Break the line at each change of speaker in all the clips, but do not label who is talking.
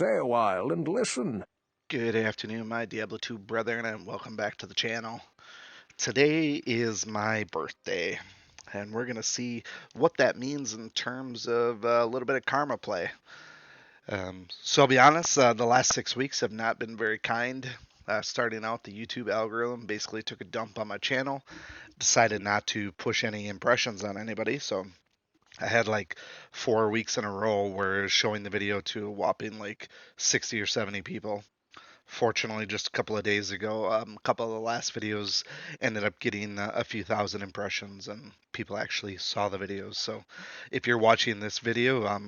stay a while and listen.
Good afternoon, my Diablo 2 brethren, and welcome back to the channel. Today is my birthday, and we're going to see what that means in terms of a little bit of karma play. So I'll be honest, the last 6 weeks have not been very kind. Starting out, the YouTube algorithm basically took a dump on my channel, decided not to push any impressions on anybody, so I had like 4 weeks in a row where it was showing the video to a whopping like 60 or 70 people. Fortunately, just a couple of days ago, a couple of the last videos ended up getting a few thousand impressions, and people actually saw the videos. So, if you're watching this video,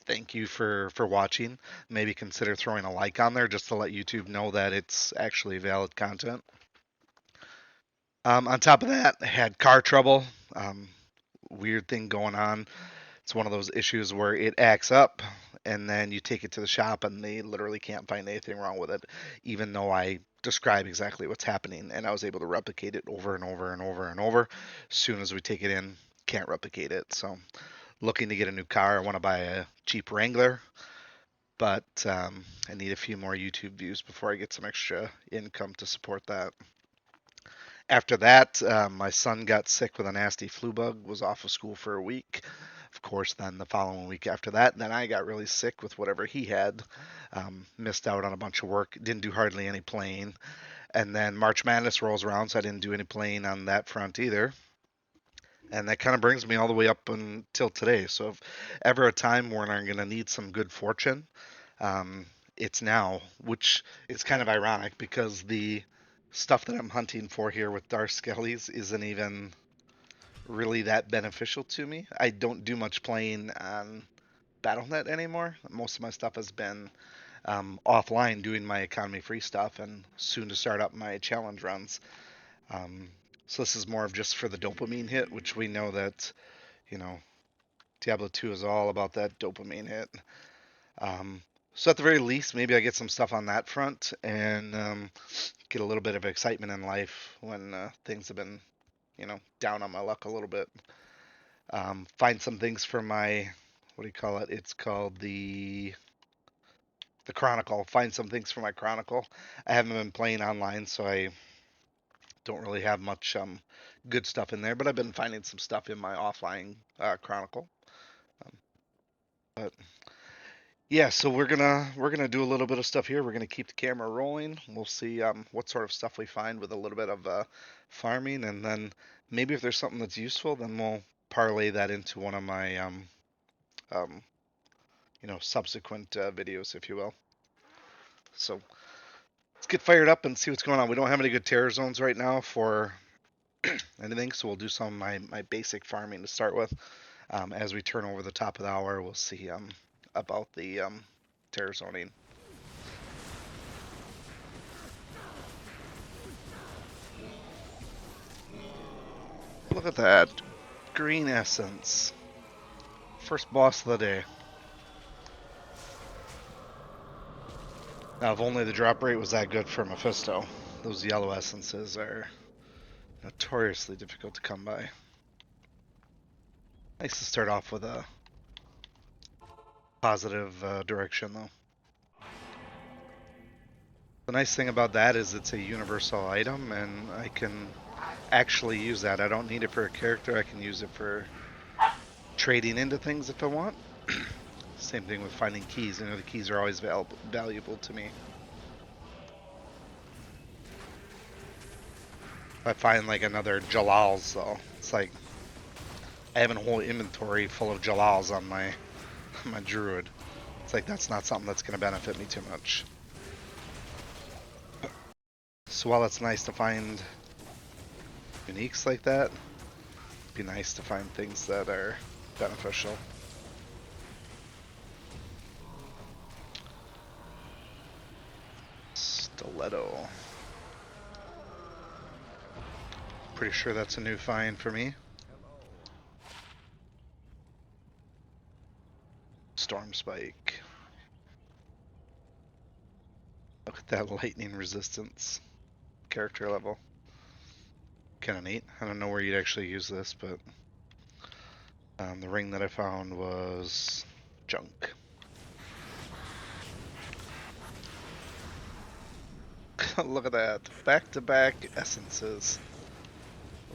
thank you for watching. Maybe consider throwing a like on there just to let YouTube know that it's actually valid content. On top of that, I had car trouble. Um, Weird thing going on. It's one of those issues where it acts up and then you take it to the shop and they literally can't find anything wrong with it, even though I describe exactly what's happening and I was able to replicate it over and over and over and over. As soon as we take it in, can't replicate it. So, looking to get a new car. I want to buy a Jeep Wrangler, but I need a few more YouTube views before I get some extra income to support that. After that, my son got sick with a nasty flu bug, was off of school for a week. Of course, then the following week after that, then I got really sick with whatever he had. Missed out on a bunch of work, didn't do hardly any playing. And then March Madness rolls around, so I didn't do any playing on that front either. And that kind of brings me all the way up until today. So, if ever a time when I'm going to need some good fortune, um, it's now, which is kind of ironic because the stuff that I'm hunting for here with Darth Skellies isn't even really that beneficial to me. I don't do much playing on BattleNet anymore. Most of my stuff has been offline doing my economy free stuff and soon to start up my challenge runs. Um, so this is more of just for the dopamine hit, which we know that, you know, Diablo 2 is all about that dopamine hit. Um, so at the very least, maybe I get some stuff on that front and get a little bit of excitement in life when things have been, down on my luck a little bit. Find some things for my, what do you call it? It's called the Chronicle. Find some things for my Chronicle. I haven't been playing online, so I don't really have much good stuff in there. But I've been finding some stuff in my offline Chronicle. Um, but yeah, so we're gonna do a little bit of stuff here. We're gonna keep the camera rolling. We'll see what sort of stuff we find with a little bit of farming, and then maybe if there's something that's useful, then we'll parlay that into one of my um, subsequent videos, if you will. So let's get fired up and see what's going on. We don't have any good terror zones right now for anything, so we'll do some of my basic farming to start with. As we turn over the top of the hour, we'll see about the terror zoning. Look at that. Green essence. First boss of the day. Now, if only the drop rate was that good for Mephisto. Those yellow essences are notoriously difficult to come by. Nice to start off with a positive direction, though. The nice thing about that is it's a universal item, and I can actually use that. I don't need it for a character. I can use it for trading into things if I want. Same thing with finding keys. The keys are always valuable to me. If I find like another Jalals, though, it's like I have a whole inventory full of Jalals on my druid. It's like that's not something that's going to benefit me too much. So while it's nice to find uniques like that, it'd be nice to find things that are beneficial. Stiletto. Pretty sure that's a new find for me. Storm Spike. Look at that lightning resistance character level. Kind of neat. I don't know where you'd actually use this, but the ring that I found was junk. Look at that. Back-to-back essences.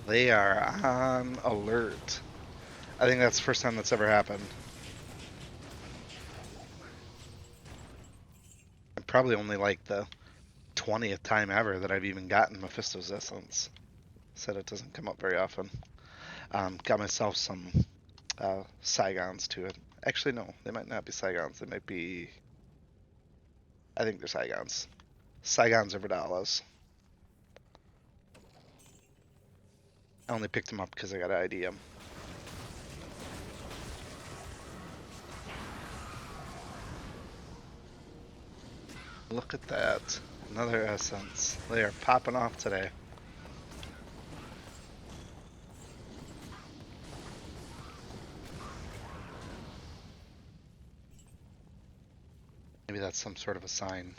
They are on alert. I think that's the first time that's ever happened. And probably only like the 20th time ever that I've even gotten Mephisto's essence. Said it doesn't come up very often. Got myself some Saigons to it. Actually, no, they might not be Saigons. They might be. I think they're Saigons. Saigons or Vidalas. I only picked them up because I got an ID 'em. Look at that. Another essence. They are popping off today. Maybe that's some sort of a sign.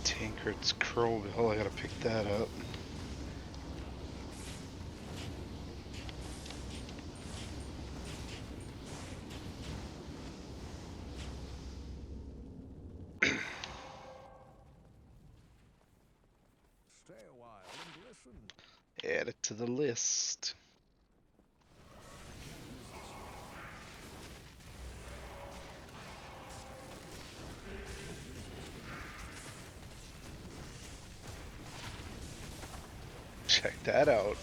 Tankard's Crowbill, I gotta pick that up.
Stay a while and listen.
Add it to the list. Check that out.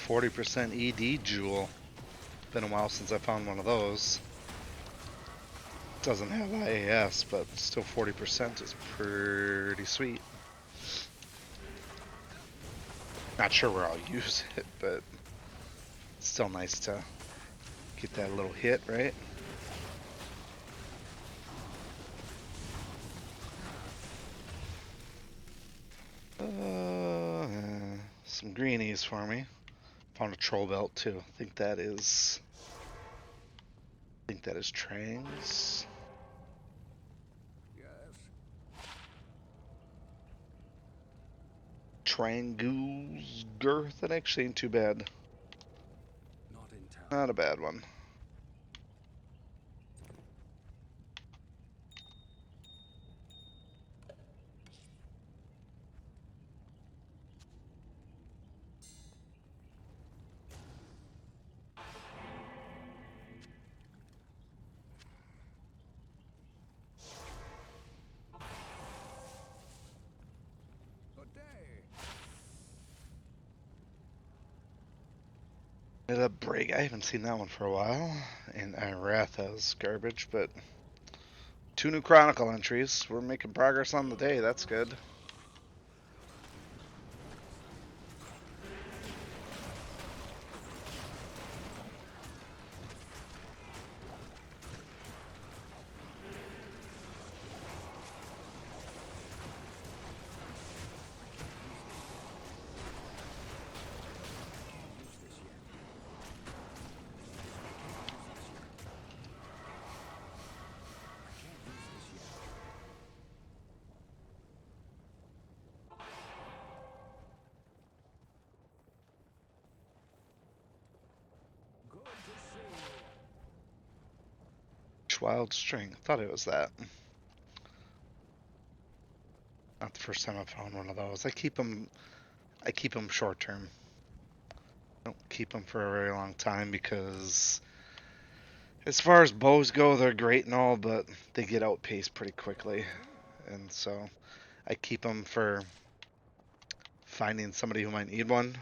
40% ED jewel. Been a while since I found one of those. Doesn't have IAS, but still 40% is pretty sweet. Not sure where I'll use it, but it's still nice to get that little hit, right? Some greenies for me. Found a troll belt too. I think that is Trangs.
Yes.
Trangoose girth. That actually ain't too bad.
Not in town.
Not a bad one.
Good day.
The break. I haven't seen that one for a while. And Iratha's garbage, but 2 new Chronicle entries. We're making progress on the day. That's good.
Good to see you.
Wild String. Thought it was that. Not the first time I found one of those. I keep them short term. Don't keep them for a very long time because as far as bows go, they're great and all, but they get outpaced pretty quickly. And so I keep them for finding somebody who might need one,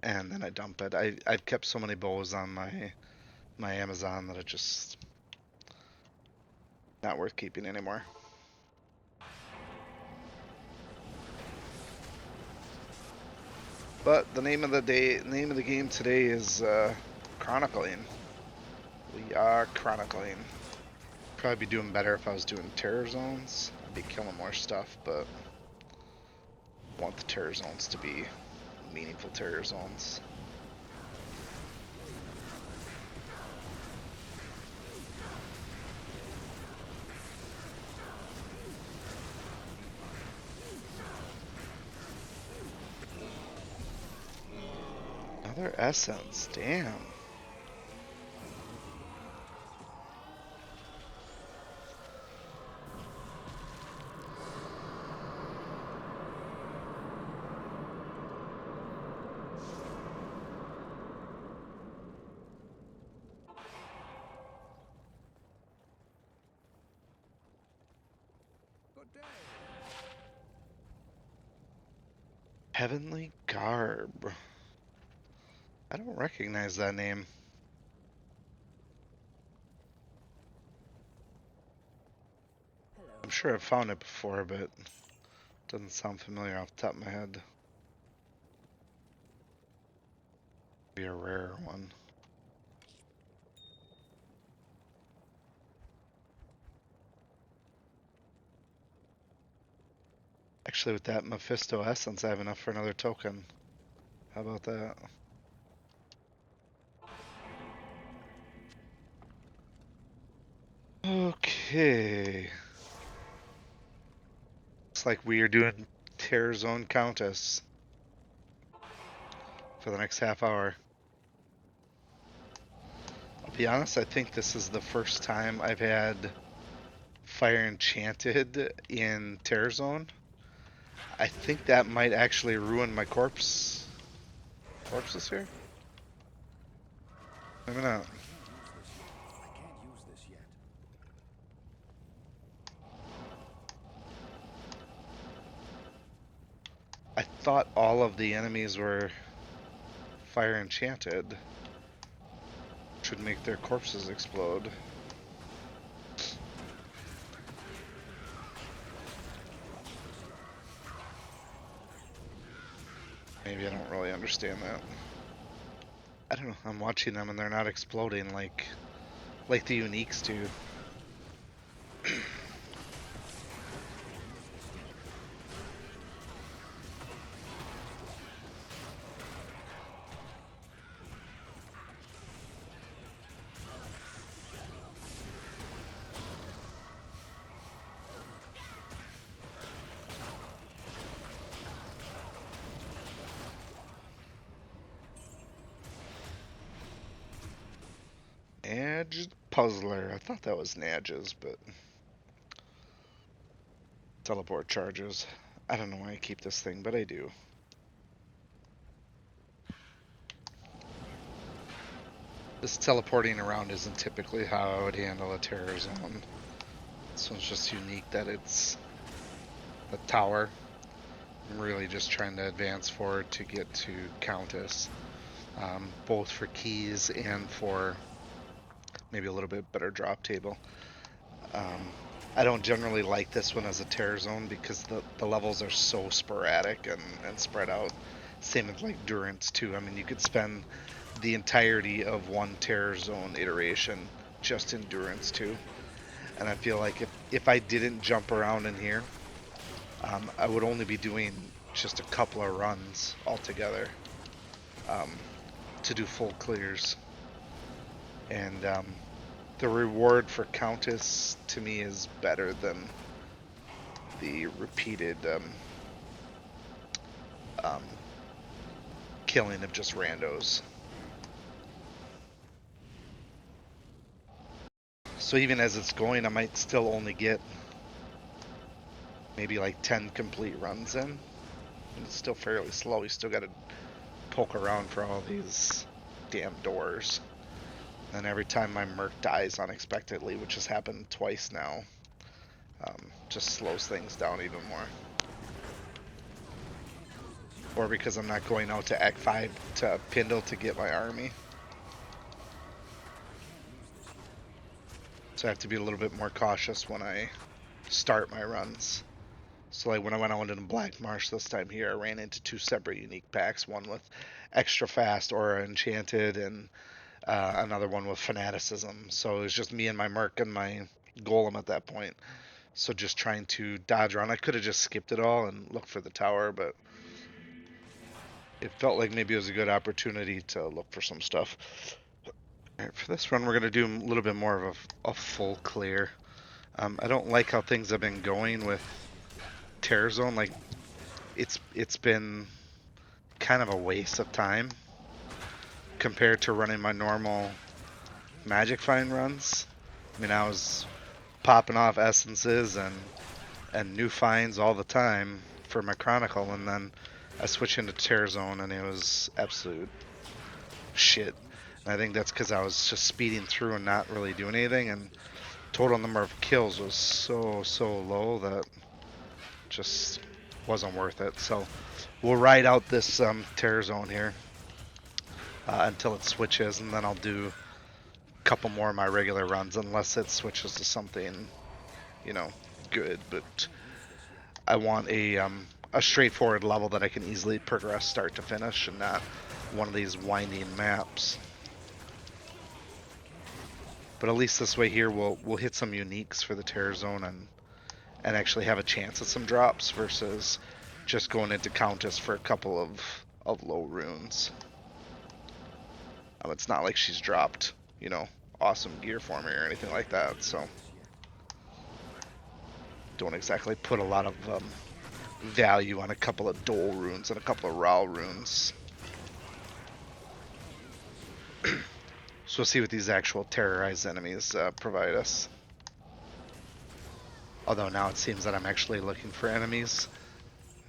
and then I dump it. I've kept so many bows on my Amazon that it's just not worth keeping anymore. But the name of the game today is chronicling. We are chronicling. Probably be doing better if I was doing terror zones. I'd be killing more stuff, but I want the terror zones to be meaningful terror zones. Another essence, damn.
Good day.
Heavenly Garb. I don't recognize that name. I'm sure I've found it before, but it doesn't sound familiar off the top of my head. Be a rare one. Actually, with that Mephisto essence, I have enough for another token. How about that? Okay. Looks like we are doing Terror Zone Countess for the next half hour. I'll be honest, I think this is the first time I've had Fire Enchanted in Terror Zone. I think that might actually ruin my corpses here. Maybe not.
I can't use this yet.
I thought all of the enemies were Fire Enchanted, which would make their corpses explode. Maybe I don't really understand that. I don't know. I'm watching them and they're not exploding like the uniques do. Nadge Puzzler. I thought that was Nadge's, but teleport charges. I don't know why I keep this thing, but I do. This teleporting around isn't typically how I would handle a terror zone. This one's just unique that it's a tower. I'm really just trying to advance forward to get to Countess, both for keys and for maybe a little bit better drop table. I don't generally like this one as a terror zone because the levels are so sporadic and spread out. Same with like Durance too. I mean, you could spend the entirety of one terror zone iteration just in Durance too. And I feel like if I didn't jump around in here, I would only be doing just a couple of runs altogether to do full clears. And the reward for Countess to me is better than the repeated um, killing of just randos. So even as it's going, I might still only get maybe like 10 complete runs in. And it's still fairly slow. You still got to poke around for all these damn doors. And every time my Merc dies unexpectedly, which has happened twice now, just slows things down even more. Or because I'm not going out to Act 5 to Pindle to get my army. So I have to be a little bit more cautious when I start my runs. So like when I went out into Black Marsh this time here, I ran into two separate unique packs, one with extra fast Aura Enchanted and another one with Fanaticism. So it was just me and my Merc and my Golem at that point. So just trying to dodge around. I could have just skipped it all and looked for the tower, but it felt like maybe it was a good opportunity to look for some stuff. All right, for this run, we're going to do a little bit more of a full clear. I don't like how things have been going with Terror Zone. Like, it's been kind of a waste of time. compared to running my normal magic find runs. I mean, I was popping off essences and new finds all the time for my chronicle, and then I switched into Terror Zone and it was absolute shit. And I think that's because I was just speeding through and not really doing anything, and total number of kills was so low that just wasn't worth it. So we'll ride out this Terror Zone here until it switches, and then I'll do a couple more of my regular runs unless it switches to something, you know, good. But I want a straightforward level that I can easily progress start to finish, and not one of these winding maps. But at least this way here, we'll hit some uniques for the Terror Zone and actually have a chance at some drops versus just going into Countess for a couple of low runes. It's not like she's dropped, you know, awesome gear for me or anything like that, so don't exactly put a lot of value on a couple of Dole runes and a couple of Ral runes. So we'll see what these actual terrorized enemies provide us. Although now it seems that I'm actually looking for enemies.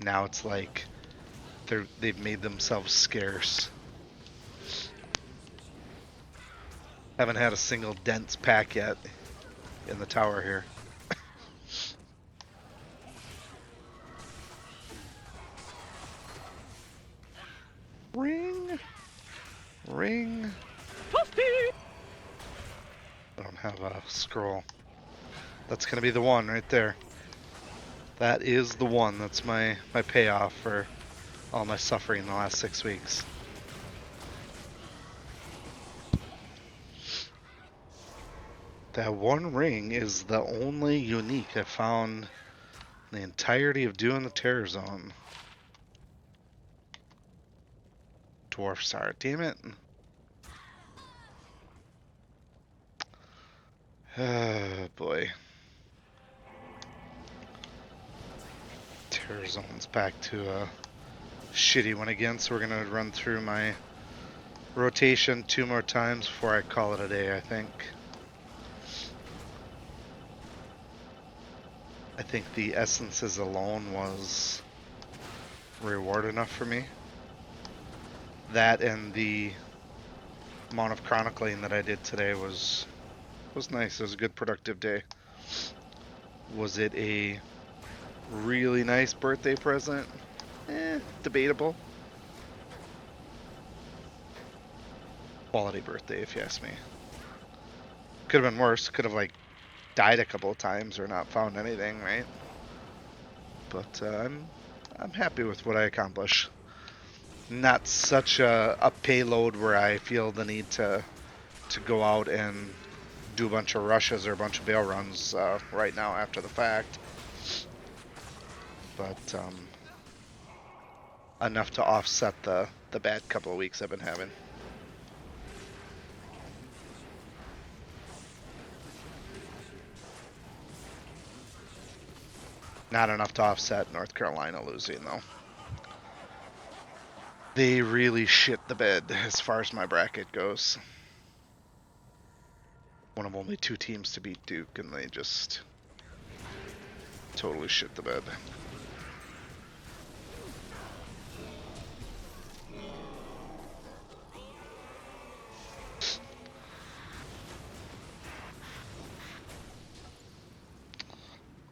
Now it's like they've made themselves scarce. Haven't had a single dense pack yet in the tower here. Ring! Ring! I don't have a scroll. That's gonna be the one right there. That is the one. That's my payoff for all my suffering in the last 6 weeks. That one ring is the only unique I found in the entirety of doing the Terror Zone. Dwarf Star, damn it. Oh boy. Terror Zone's back to a shitty one again, so we're gonna run through my rotation 2 more times before I call it a day, I think. I think the essences alone was reward enough for me. That and the amount of chronicling that I did today was nice. It was a good productive day. Was it a really nice birthday present? Debatable. Quality birthday, if you ask me. Could have been worse. Could have like died a couple of times or not found anything, right? But I'm happy with what I accomplished. Not such a payload where I feel the need to go out and do a bunch of rushes or a bunch of bail runs right now after the fact. But enough to offset the bad couple of weeks I've been having. Not enough to offset North Carolina losing, though. They really shit the bed as far as my bracket goes. One of only 2 teams to beat Duke, and they just totally shit the bed.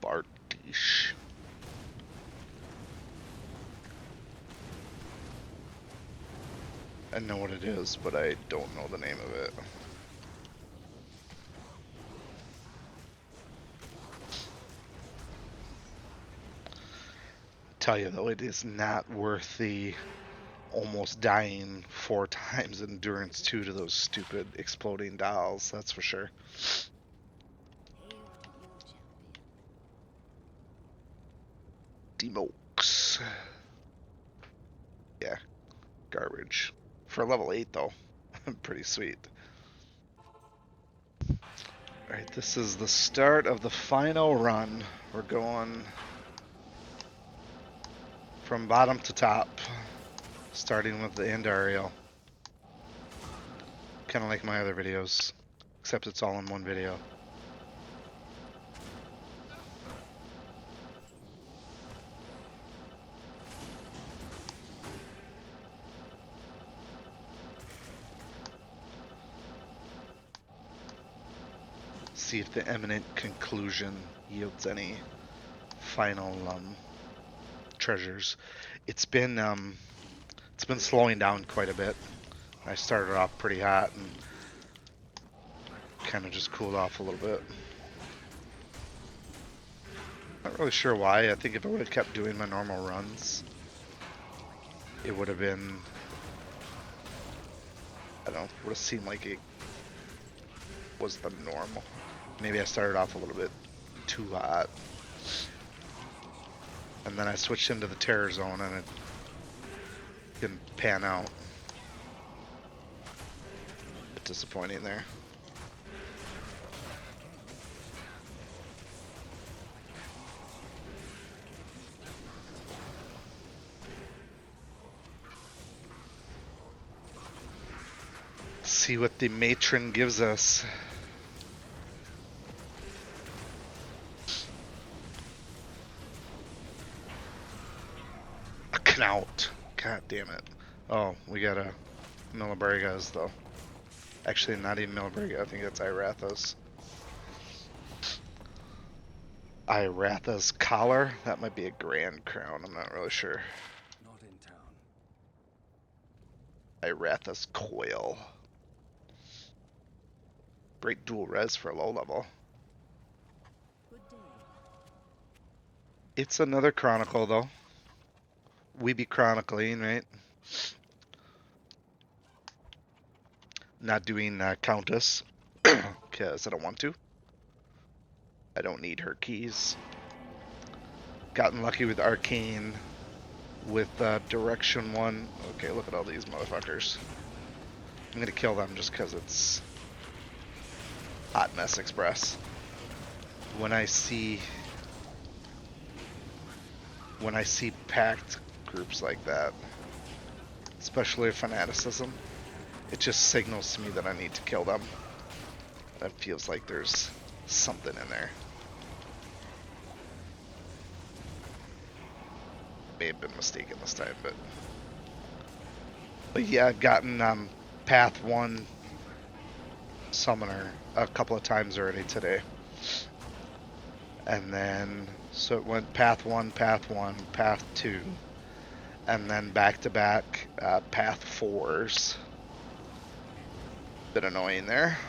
Bartish. I know what it is, but I don't know the name of it. Tell you though, it is not worth the almost dying 4 times endurance 2 to those stupid exploding dolls, that's for sure. Demokes. Yeah, garbage. For level 8 though, pretty sweet. Alright, this is the start of the final run. We're going from bottom to top, starting with the end aerial. Kind of like my other videos, except it's all in one video. See if the imminent conclusion yields any final treasures. It's been slowing down quite a bit. I started off pretty hot and kind of just cooled off a little bit. Not really sure why. I think if I would have kept doing my normal runs, it would have been, I don't know, would have seemed like it was the normal. Maybe I started off a little bit too hot. And then I switched into the terror zone and it didn't pan out. A bit disappointing there. See what the matron gives us. A Knout. God damn it. Oh, we got a Milibrigas though. Actually, not even Milibriga. I think that's Iratha's. Iratha's collar? That might be a Grand Crown. I'm not really sure.
Not in town.
Iratha's coil. Great dual res for a low level. It's another Chronicle though. We be chronicling, right? Not doing Countess because I don't want to. I don't need her keys. Gotten lucky with Arcane, with Direction 1. Okay, look at all these motherfuckers. I'm gonna kill them just because it's Hot Mess Express. When I see packed groups like that, especially fanaticism, it just signals to me that I need to kill them. That feels like there's something in there. May have been mistaken this time, but yeah, I've gotten Path 1 Summoner a couple of times already today. And then, so it went Path 1, Path 1, Path 2, and then back-to-back Path 4s. Bit annoying there.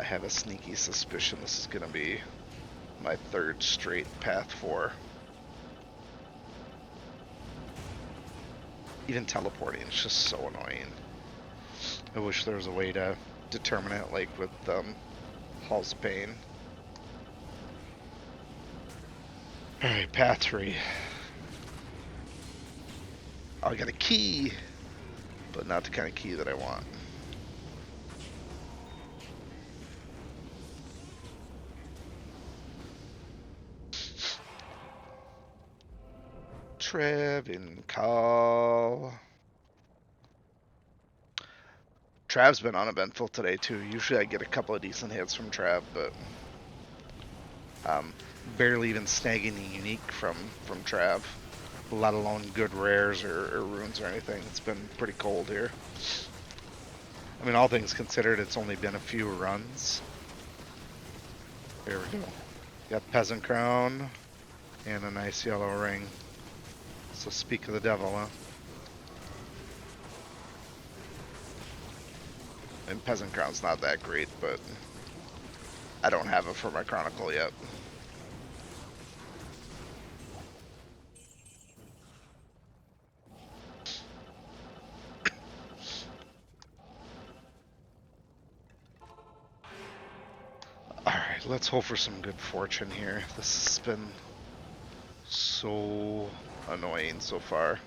I have a sneaky suspicion this is going to be my third straight Path 4. Even teleporting is just so annoying. I wish there was a way to determine it, like with Halls of Pain. Alright, Path 3. Oh, I got a key, but not the kind of key that I want. Trevin call. Trav's been uneventful today too. Usually I get a couple of decent hits from Trav, but barely even snagging the unique from Trav, let alone good rares or runes or anything. It's been pretty cold here. I mean, all things considered, it's only been a few runs. There we go. Got Peasant Crown and a nice yellow ring. So speak of the devil, huh? And Peasant Crown's not that great, but I don't have it for my Chronicle yet. Alright, let's hope for some good fortune here. This has been so annoying so far.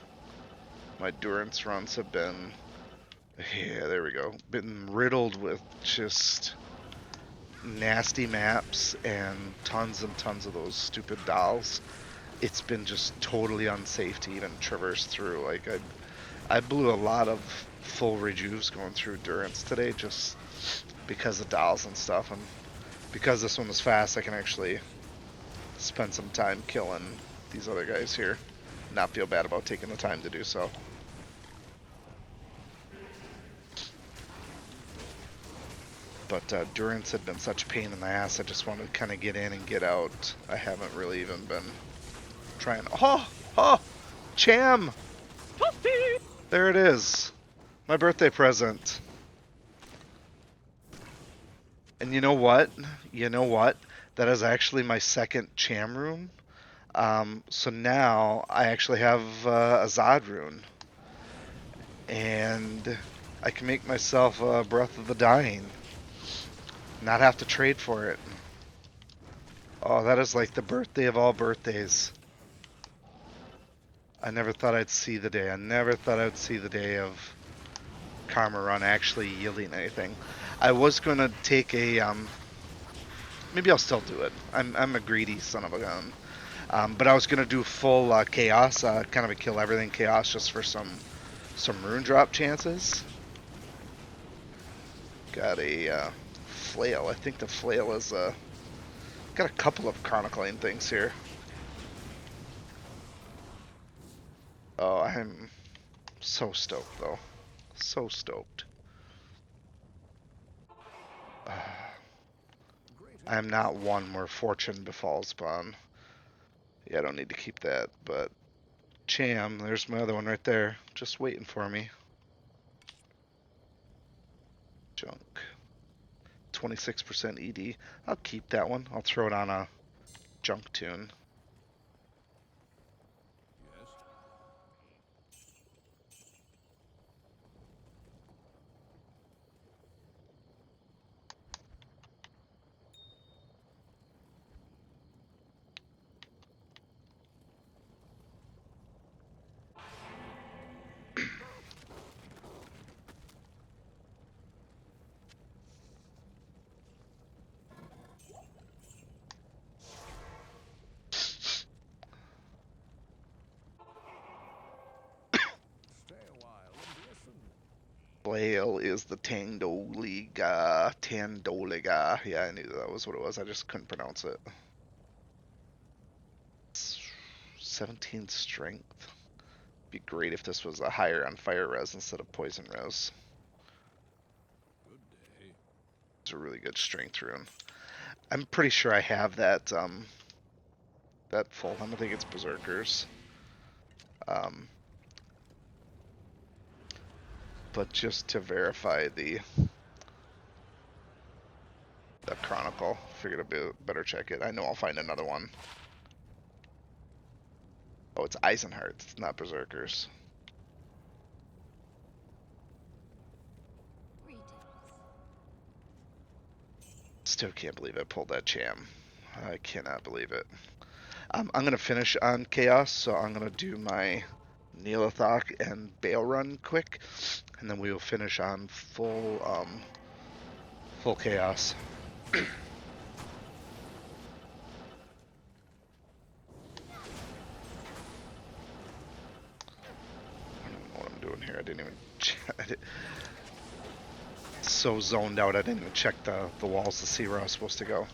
My Durance runs have been, yeah, there we go, been riddled with just nasty maps and tons of those stupid dolls, it's been just totally unsafe to even traverse through. Like I blew a lot of full rejuves going through Durance today just because of dolls and stuff, and because this one was fast, I can actually spend some time killing these other guys here. Not feel bad about taking the time to do so. But Durance had been such a pain in the ass, I just wanted to kind of get in and get out. I haven't really even been trying. Oh! Cham! There it is. My birthday present. And you know what? You know what? That is actually my second Cham rune. So now I actually have a Zod rune. And I can make myself a Breath of the Dying. Not have to trade for it. Oh, that is like the birthday of all birthdays. I never thought I'd see the day. I never thought I'd see the day of Karma Run actually yielding anything. I was going to take a, maybe I'll still do it. I'm a greedy son of a gun. But I was going to do full chaos, kind of a kill everything chaos just for some rune drop chances. Got a flail. I think the flail is got a couple of chronicling things here. Oh, I'm so stoked though. So stoked. I am not one where fortune befalls upon. Yeah, I don't need to keep that, but Cham, there's my other one right there, just waiting for me. Junk. 26% ED. I'll keep that one. I'll throw it on a junk tune. Flail is the Tandoliga. Yeah, I knew that was what it was. I just couldn't pronounce it. 17 strength. Be great if this was a higher on fire res instead of poison res. It's a really good strength rune. I'm pretty sure I have that that full. I don't think it's berserkers. But just to verify the chronicle, figured I'd better check it. I know I'll find another one. Oh, it's Eisenheart. It's not berserkers. Still can't believe I pulled that Cham. I cannot believe it. I'm going to finish on Chaos, so I'm going to do my Neelathok and Bale run quick, and then we will finish on full Chaos. I don't know what I'm doing here. I didn't even check. So zoned out, I didn't even check the walls to see where I was supposed to go.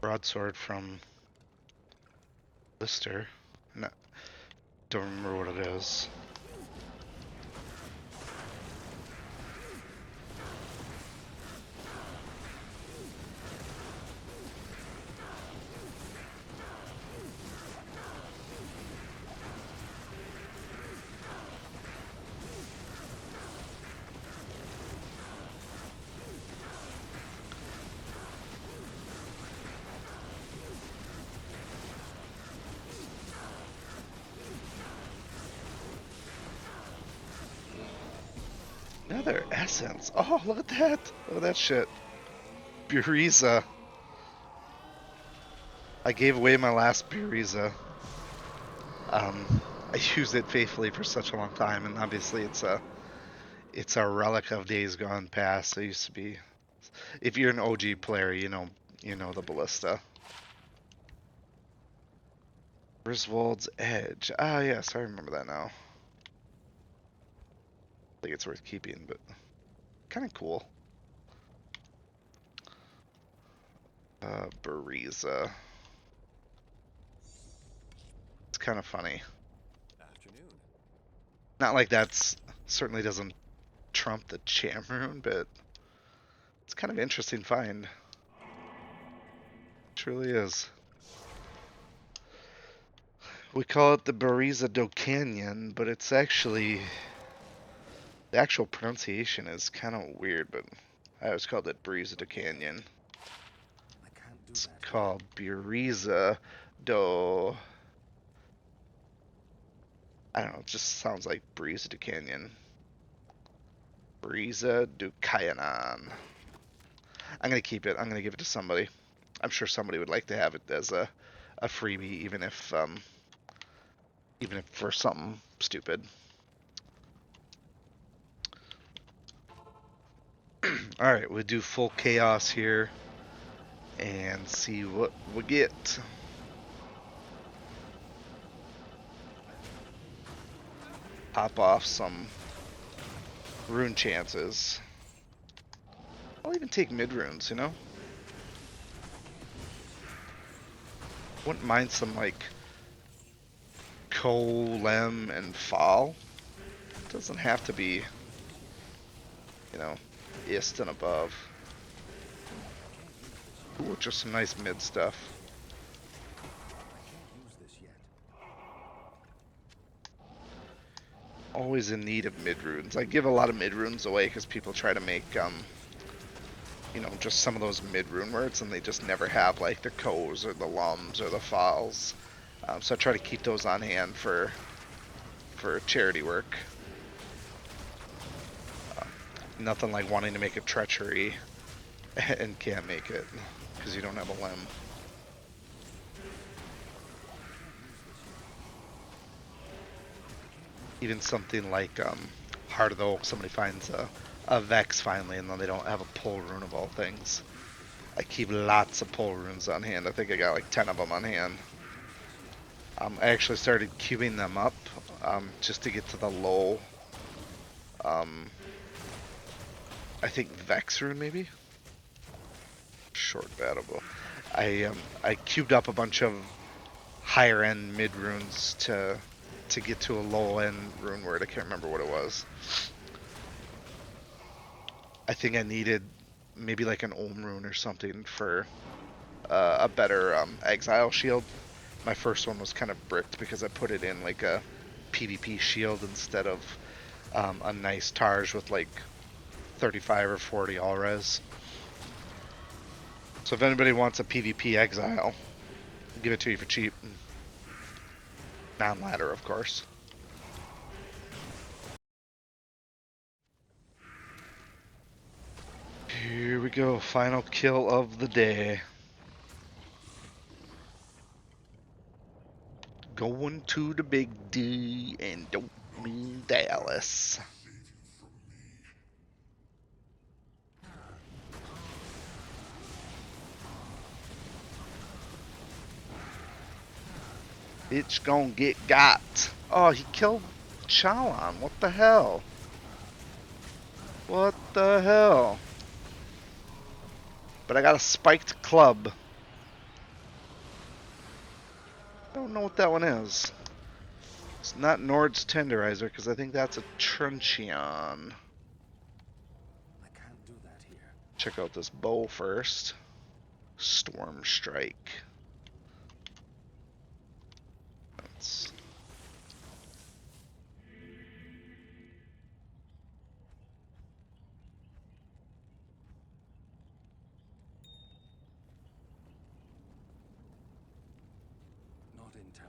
Broadsword from Lister. No, don't remember what it is. Another essence. Oh, look at that. Look at that shit. Buriza. I gave away my last Buriza. I used it faithfully for such a long time, and obviously it's a relic of days gone past. It used to be. If you're an OG player, you know the ballista. Griswold's Edge. Ah, yes, I remember that now. I think it's worth keeping, but kind of cool. Bariza. It's kind of funny.
Afternoon.
Not like that's certainly doesn't trump the Chamroon, but it's kind of interesting find. It truly is. We call it the Bariza do Canyon, but it's actually the actual pronunciation is kind of weird, but I always called it Bariza do Canyon.
I can't do
It's
that.
called Bariza do. I don't know. It just sounds like Bariza do Canyon. Bariza do Cayanan. I'm gonna keep it. I'm gonna give it to somebody. I'm sure somebody would like to have it as a freebie, even if for something stupid. All right, we'll do full chaos here and see what we get. Pop off some rune chances. I'll even take mid runes, Wouldn't mind some like Ko, Lem, and Fall. Doesn't have to be, you know, Ist and above. Ooh, just some nice mid stuff.
I can't use this yet.
Always in need of mid runes. I give a lot of mid runes away because people try to make just some of those mid rune words, and they just never have like the Ko's or the Lums or the Falls. So I try to keep those on hand for charity work. Nothing like wanting to make a treachery and can't make it because you don't have a limb. Even something like Heart of the Oak, somebody finds a Vex finally, and then they don't have a pull rune of all things. I keep lots of pull runes on hand. I think I got like 10 of them on hand. I actually started queuing them up just to get to the low. I think Vex rune maybe. Short battle. I queued up a bunch of higher end mid runes to get to a low end rune word. I can't remember what it was. I think I needed maybe like an Ohm rune or something for a better exile shield. My first one was kind of bricked because I put it in like a PvP shield instead of a nice Targe with like 35 or 40 all res. So if anybody wants a PvP exile, I'll give it to you for cheap. Non-ladder, of course. Here we go, final kill of the day. Going to the big D and don't mean Dallas. It's gonna get got. Oh, he killed Chalan. What the hell? What the hell? But I got a spiked club. Don't know what that one is. It's not Nord's Tenderizer, because I think that's a Truncheon.
I can't do that here.
Check out this bow first. Storm Strike. That's...
Not in town.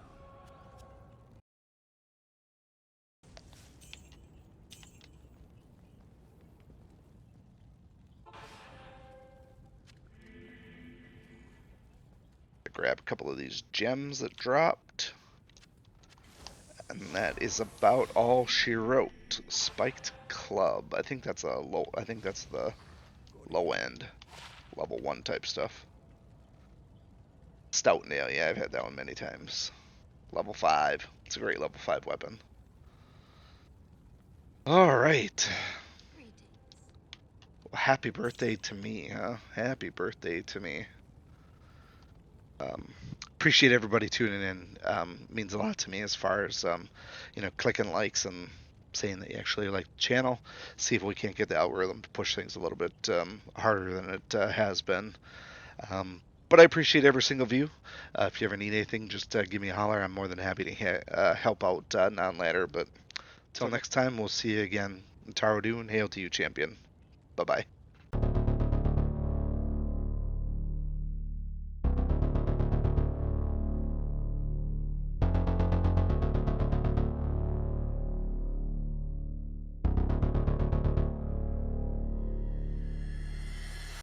grab a couple of these gems that dropped. And that is about all she wrote. Spiked club. I think that's the low end, level 1 type stuff. Stout nail, yeah, I've had that one many times. Level 5. It's a great level 5 weapon. Alright. Well, happy birthday to me, huh? Happy birthday to me. Appreciate everybody tuning in. Means a lot to me as far as clicking likes and saying that you actually like the channel. See if we can't get the algorithm to push things a little bit harder than it has been. But I appreciate every single view. If you ever need anything, just give me a holler. I'm more than happy to help out non-ladder. But till next time, we'll see you again. Taro Do and hail to you, champion. Bye bye.